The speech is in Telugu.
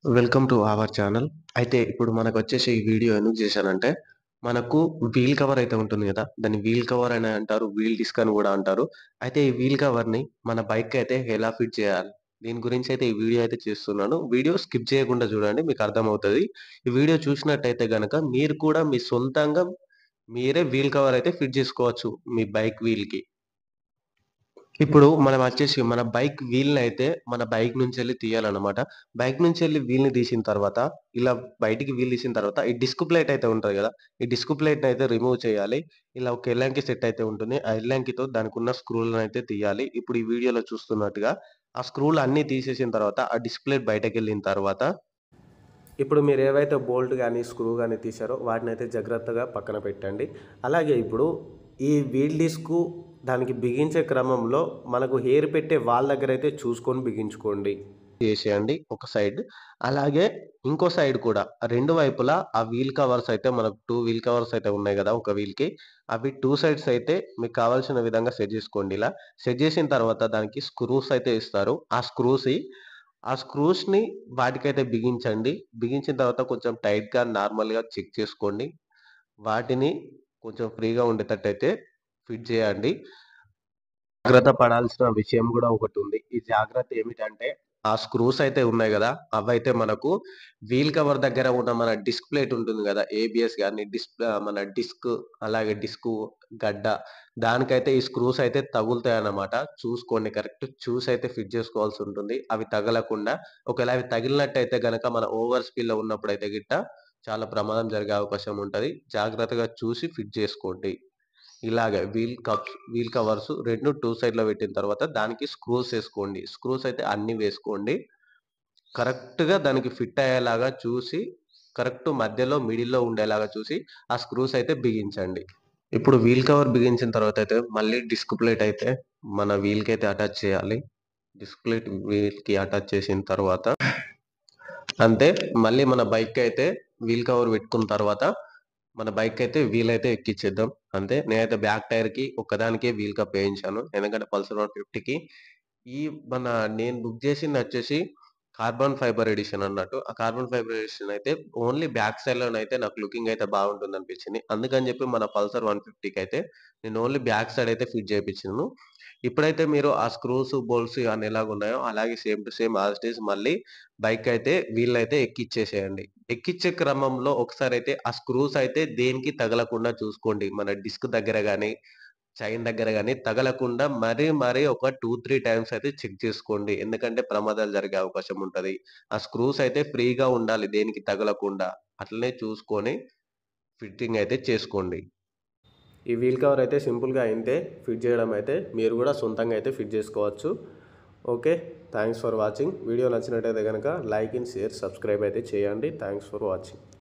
Welcome to our channel. అయితే ఇప్పుడు మనకొచ్చేసి ఈ వీడియో ఎందుకు చేశానంటే, మనకు వీల్ కవర్ అయితే ఉంటుంది గదా! దాన్ని వీల్ కవర్ అని అంటారు. వీల్ డిస్క్ అని గూడా అంటారు. అయితే ఈ వీల్ కవర్‌ని మన బైక్‌కయితే ఎలా ఫిట్ చేయాలి? దీని గురించయితే ఈ వీడియో అయితే చేస్తున్నాను. వీడియో స్కిప్ చేయకుండా చూడండి మీకర్థమవుతది. ఈ వీడియో చూసినట్టయితే గనక మీరు కూడా మీ సొంతంగా మీరే వీల్ కవర్ అయితే ఫిట్ జేసుకోవచ్చు మీ బైక్ వీల్‌కి. ఇప్పుడు మనం వచ్చేసి మన బైక్ వీల్‌నయితే మన బైక్ నుంచెళ్ళి తీయాలనమాట. బైక్ నుంచెళ్ళి వీల్‌ని తీసిన తర్వాత, ఇలా బయటికి వీల్ తీసిన తర్వాత, ఈ డిస్క్ ప్లేట్ అయితే ఉంటది గదా! ఈ డిస్క్ ప్లేట్‌నయితే రిమూవ్ చేయాలి. ఇలా ఒక ఎల్లంకి సెట్ అయితే ఉంటుంది. ఆ ఎల్లంకితో దానికున్న స్క్రూలనయితే తీయాలి. ఇప్పుడు ఈ వీడియోలో చూస్తున్నట్టుగా ఆ స్క్రూలు అన్నీ తీసేసిన తర్వాత, ఆ డిస్క్ ప్లేట్ బయటకెళ్ళిన తర్వాత ఇప్పుడు మీరేవైతే బోల్ట్ గానీ, స్క్రూ గానీ తీశారో వాటినైతే జాగ్రత్తగా పక్కన పెట్టండి. అలాగే ఇప్పుడు ఈ వీల్ డిస్కు దానికి బిగించే క్రమంలో మనకు హెయిర్ పెట్టే వాల్ దగ్గరైతే చూసుకొని బిగించుకోండి. చేసేయండి ఒక సైడ్. అలాగే ఇంకో సైడ్ కూడా 2 వైపులా ఆ వీల్ కవర్స్ అయితే మనకు 2 వీల్ కవర్స్ అయితే ఉన్నాయి గదా! ఒక వీల్‌కి. అవి 2 సైడ్స్ అయితే మీకు కావాల్సిన విధంగా సెట్ జేసుకోండి ఇలా. సెట్ జేసిన తర్వాత దానికి స్క్రూస్ అయితే ఇస్తారు. ఆ స్క్రూస్‌ని వాటికైతే బిగించండి. బిగించిన తర్వాత కొంచెం టైట్‌గా నార్మల్‌గా చెక్ చేసుకోండి. వాటిని కొంచెం ఫ్రీగా ఉండేటట్టయితే ఫిట్ చేయండి. జాగ్రత్త పడాల్సిన విషయం గూడా ఒకటుంది. ఈ జాగ్రత్త ఏమిటంటే, ఆ స్క్రూస్ అయితే ఉన్నాయి గదా! అవైతే మనకు వీల్ కవర్ దగ్గర ఉన్న మన డిస్క్ ప్లేట్ ఉంటుంది గదా! ఏబీఎస్ గాని, మన డిస్క్ అలాగే డిస్కు గడ్డ దానికైతే ఈ స్క్రూస్ అయితే తగులుతాయన్నమాట. చూసుకోండి కరెక్ట్ చూసయితే ఫిట్ జేసుకోవాల్సుంటుంది. అవి తగలకుండా ఒకవేళ అవి తగిలినట్టయితే గనక మన ఓవర్ స్పీడ్‌లో ఉన్నప్పుడైతే గిట్ట చాలా ప్రమాదం జరిగే అవకాశం ఉంటది. జాగ్రత్తగా చూసి ఫిట్ జేసుకోండి. ఇలాగ వీల్ కవర్స్ 2 సైడ్‌లో పెట్టిన తర్వాత దానికి స్క్రూస్ ఏసుకోండి. స్క్రూస్ అయితే అన్నీ వేసుకోండి. కరెక్ట్‌గా దానికి ఫిట్ అయ్యేలాగా చూసి, కరెక్ట్ మధ్యలో మిడిల్‌లో ఉండేలాగా చూసి, ఆ స్క్రూస్ అయితే బిగించండి. ఇప్పుడు వీల్ కవర్ బిగించిన తర్వాతయితే మళ్ళీ డిస్క్ ప్లేట్ అయితే మన వీల్‌కైతే అటాచ్ చేయాలి. డిస్క్ ప్లేట్ వీల్‌కి అటాచ్ చేసిన తర్వాత అంతే మళ్ళీ మన బైక్‌కైతే వీల్ కవర్ పెట్టుకున్న తర్వాత మన బైక్‌కైతే వీలయితే ఎక్కిచ్చేద్దాం. అంతే. నేనైతే బ్యాక్ టైర్‌కి ఒక్కదానికే వీల్ కప్ ఏయించాను. ఎందుకంటే పల్సర్ 150కి ఈ మన నేను బుక్ చేసిందొచ్చేసి కార్బన్ ఫైబర్ ఎడిషన్ అన్నట్టు. ఆ కార్బన్ ఫైబర్ ఎడిషన్ అయితే ఓన్లీ బ్యాక్ సైడ్‌లోనైతే నాకు లుకింగ్ అయితే బాగుంటుందనిపించింది. అందుకని చెప్పి మన పల్సర్ 150కయితే నేను ఓన్లీ బ్యాక్ సైడ్ అయితే ఫిట్ చేపిచ్చాను. ఇప్పుడైతే మీరు ఆ స్క్రూస్, బోల్ట్స్ ఇవన్నీ ఎలాగున్నాయో అలాగే same to same as it is మళ్ళీ బైక్‌కయితే వీళ్ళైతే ఎక్కిచ్చేసేయండి. ఎక్కిచ్చే క్రమంలో ఒకసారైతే ఆ స్క్రూస్ అయితే దేనికి తగలకుండా చూసుకోండి. మన డిస్క్ దగ్గర గాని, చైన్ దగ్గర గాని తగలకుండా మరీ ఒక 2, 3 టైమ్స్ అయితే చెక్ చేసుకోండి. ఎందుకంటే ప్రమాదాలు జరిగే అవకాశం ఉంటది. ఆ స్క్రూస్ అయితే ఫ్రీగా ఉండాలి దేనికి తగలకుండా. అట్లనే చూసుకొని ఫిట్టింగ్ అయితే చేసుకోండి. ఈ వీల్ కవర్ అయితే సింపుల్‌గా ఇంతే ఫిట్ చేయడం అయితే మీరు గూడా సొంతంగా అయితే ఫిట్ జేసుకోవచ్చు. Okay. Thanks for watching. Video నచ్చినట్టయితే గనక లైక్ అండ్ షేర్, సబ్స్క్రైబ్ అయితే చేయండి. Thanks for watching.